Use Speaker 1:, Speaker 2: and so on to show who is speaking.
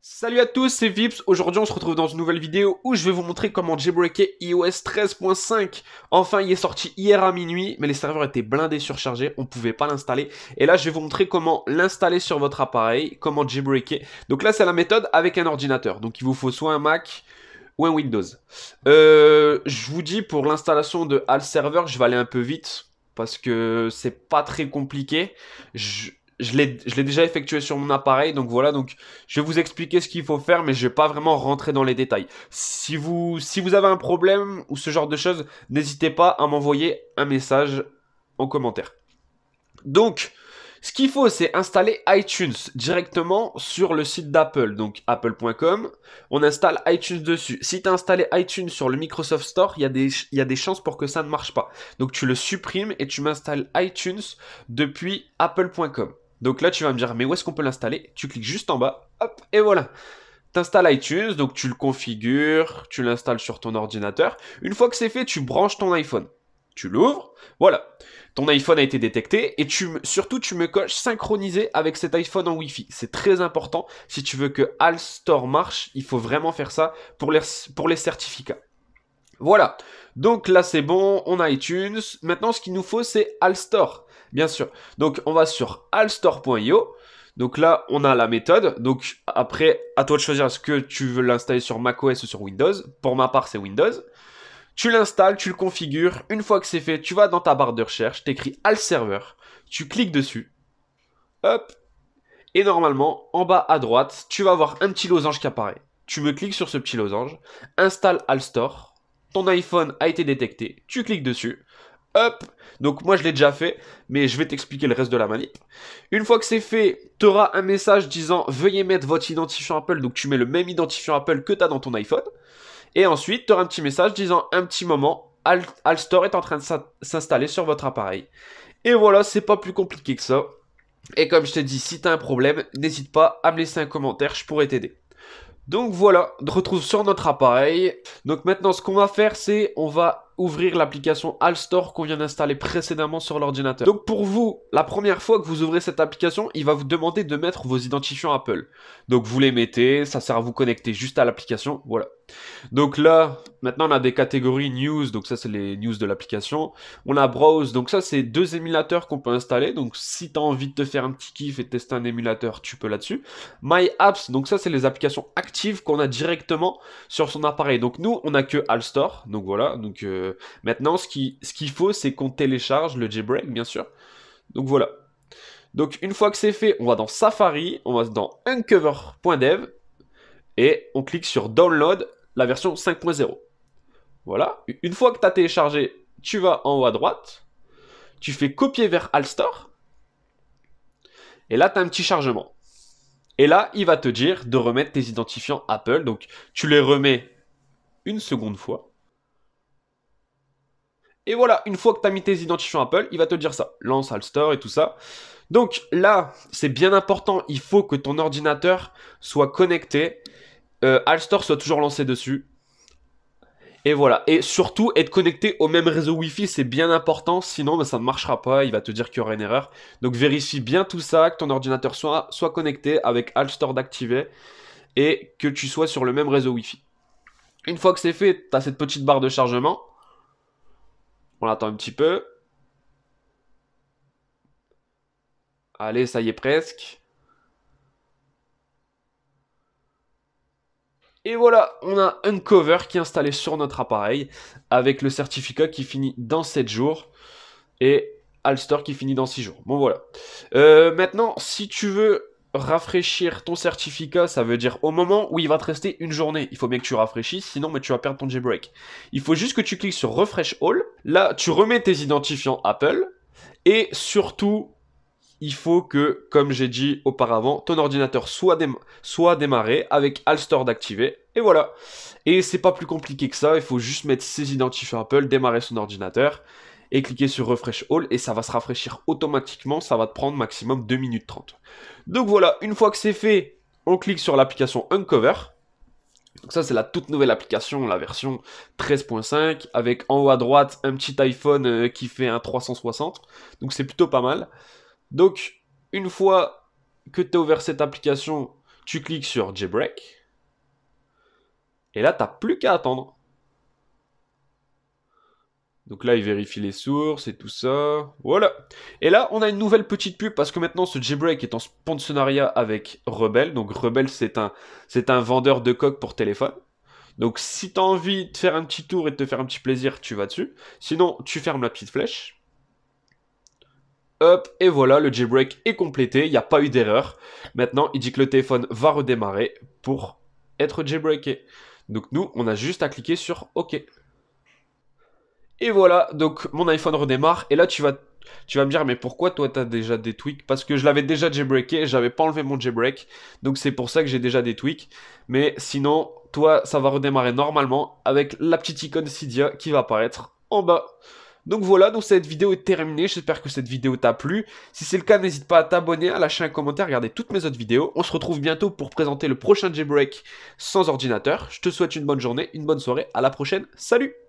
Speaker 1: Salut à tous, c'est Vips. Aujourd'hui, on se retrouve dans une nouvelle vidéo où je vais vous montrer comment jailbreaker iOS 13.5. Enfin, il est sorti hier à minuit, mais les serveurs étaient blindés surchargés, on pouvait pas l'installer. Et là, je vais vous montrer comment l'installer sur votre appareil, comment jailbreaker. Donc là, c'est la méthode avec un ordinateur. Donc il vous faut soit un Mac ou un Windows. Je vous dis, pour l'installation de Alt Server, je vais aller un peu vite parce que c'est pas très compliqué. Je l'ai déjà effectué sur mon appareil, donc voilà, donc je vais vous expliquer ce qu'il faut faire, mais je vais pas vraiment rentrer dans les détails. Si vous avez un problème ou ce genre de choses, n'hésitez pas à m'envoyer un message en commentaire. Donc, ce qu'il faut, c'est installer iTunes directement sur le site d'Apple, donc apple.com. On installe iTunes dessus. Si tu as installé iTunes sur le Microsoft Store, il y a des chances pour que ça ne marche pas. Donc, tu le supprimes et tu m'installes iTunes depuis apple.com. Donc là, tu vas me dire, mais où est-ce qu'on peut l'installer? Tu cliques juste en bas, hop, et voilà. T'installes iTunes, donc tu le configures, tu l'installes sur ton ordinateur. Une fois que c'est fait, tu branches ton iPhone. Tu l'ouvres, voilà. Ton iPhone a été détecté et surtout tu me coches synchronisé avec cet iPhone en Wi-Fi. C'est très important. Si tu veux que All Store marche, il faut vraiment faire ça pour les certificats. Voilà. Donc là c'est bon, on a iTunes. Maintenant ce qu'il nous faut c'est All Store, bien sûr. Donc on va sur allstore.io. Donc là, on a la méthode. Donc après, à toi de choisir est-ce que tu veux l'installer sur macOS ou sur Windows. Pour ma part, c'est Windows. Tu l'installes, tu le configures. Une fois que c'est fait, tu vas dans ta barre de recherche, t'écris Alt Server, tu cliques dessus. Hop. Et normalement, en bas à droite, tu vas avoir un petit losange qui apparaît. Tu me cliques sur ce petit losange. Installe Alstore. Ton iPhone a été détecté. Tu cliques dessus. Hop. Donc moi je l'ai déjà fait, mais je vais t'expliquer le reste de la manip. Une fois que c'est fait, tu auras un message disant veuillez mettre votre identifiant Apple. Donc tu mets le même identifiant Apple que tu as dans ton iPhone. Et ensuite, tu auras un petit message disant un petit moment, Alstore est en train de s'installer sur votre appareil. Et voilà, c'est pas plus compliqué que ça. Et comme je t'ai dit, si tu as un problème, n'hésite pas à me laisser un commentaire, je pourrais t'aider. Donc voilà, on retrouve sur notre appareil. Donc maintenant, ce qu'on va faire, c'est on va ouvrir l'application Alstore qu'on vient d'installer précédemment sur l'ordinateur. Donc pour vous, la première fois que vous ouvrez cette application, il va vous demander de mettre vos identifiants Apple. Donc vous les mettez, ça sert à vous connecter juste à l'application, voilà. Donc là, maintenant on a des catégories news, donc ça c'est les news de l'application. On a browse, donc ça c'est deux émulateurs qu'on peut installer. Donc si tu as envie de te faire un petit kiff et de tester un émulateur, tu peux là-dessus. My apps, donc ça c'est les applications actives qu'on a directement sur son appareil. Donc nous on a que Allstore, donc voilà. Donc maintenant ce qu'il faut c'est qu'on télécharge le jailbreak bien sûr. Donc voilà. Donc une fois que c'est fait, on va dans Safari, on va dans uncover.dev et on clique sur download la version 5.0. Voilà. Une fois que tu as téléchargé, tu vas en haut à droite, tu fais copier vers Alstore, et là, tu as un petit chargement. Et là, il va te dire de remettre tes identifiants Apple. Donc, tu les remets une seconde fois. Et voilà, une fois que tu as mis tes identifiants Apple, il va te dire ça. Lance Alstore et tout ça. Donc là, c'est bien important. Il faut que ton ordinateur soit connecté. Alstore soit toujours lancé dessus. Et voilà. Et surtout, être connecté au même réseau Wi-Fi, c'est bien important. Sinon, ben, ça ne marchera pas. Il va te dire qu'il y aura une erreur. Donc, vérifie bien tout ça, que ton ordinateur soit connecté avec Alstore d'activer et que tu sois sur le même réseau Wi-Fi. Une fois que c'est fait, tu as cette petite barre de chargement. On attend un petit peu. Allez, ça y est presque. Et voilà, on a Uncover qui est installé sur notre appareil avec le certificat qui finit dans 7 jours et Alstore qui finit dans 6 jours. Bon voilà. Maintenant, si tu veux rafraîchir ton certificat, ça veut dire au moment où il va te rester une journée. Il faut bien que tu rafraîchisses, sinon mais tu vas perdre ton jailbreak. Il faut juste que tu cliques sur Refresh All. Là, tu remets tes identifiants Apple et surtout il faut que, comme j'ai dit auparavant, ton ordinateur soit démarré avec Alstore d'activer. Et voilà. Et c'est pas plus compliqué que ça. Il faut juste mettre ses identifiants Apple, démarrer son ordinateur et cliquer sur Refresh All et ça va se rafraîchir automatiquement. Ça va te prendre maximum 2 minutes 30. Donc voilà, une fois que c'est fait, on clique sur l'application Uncover. Donc ça c'est la toute nouvelle application, la version 13.5 avec en haut à droite un petit iPhone qui fait un 360. Donc c'est plutôt pas mal. Donc, une fois que tu as ouvert cette application, Tu cliques sur Jailbreak. Et là, t'as plus qu'à attendre. Donc là, il vérifie les sources et tout ça. Voilà. Et là, on a une nouvelle petite pub parce que maintenant, ce jailbreak est en sponsorat avec Rebel. Donc Rebel, c'est un vendeur de coques pour téléphone. Donc si t'as envie de faire un petit tour et de te faire un petit plaisir, tu vas dessus. Sinon, tu fermes la petite flèche. Hop, et voilà, le jailbreak est complété, il n'y a pas eu d'erreur. Maintenant, il dit que le téléphone va redémarrer pour être jailbreaké. Donc nous, on a juste à cliquer sur OK. Et voilà, donc mon iPhone redémarre. Et là, tu vas me dire, mais pourquoi toi, tu as déjà des tweaks? Parce que je l'avais déjà jailbreaké, j'avais pas enlevé mon jailbreak. Donc c'est pour ça que j'ai déjà des tweaks. Mais sinon, toi, ça va redémarrer normalement avec la petite icône Cydia qui va apparaître en bas. Donc voilà, donc cette vidéo est terminée, j'espère que cette vidéo t'a plu. Si c'est le cas, n'hésite pas à t'abonner, à lâcher un commentaire, regarder toutes mes autres vidéos. On se retrouve bientôt pour présenter le prochain jailbreak sans ordinateur. Je te souhaite une bonne journée, une bonne soirée, à la prochaine, salut!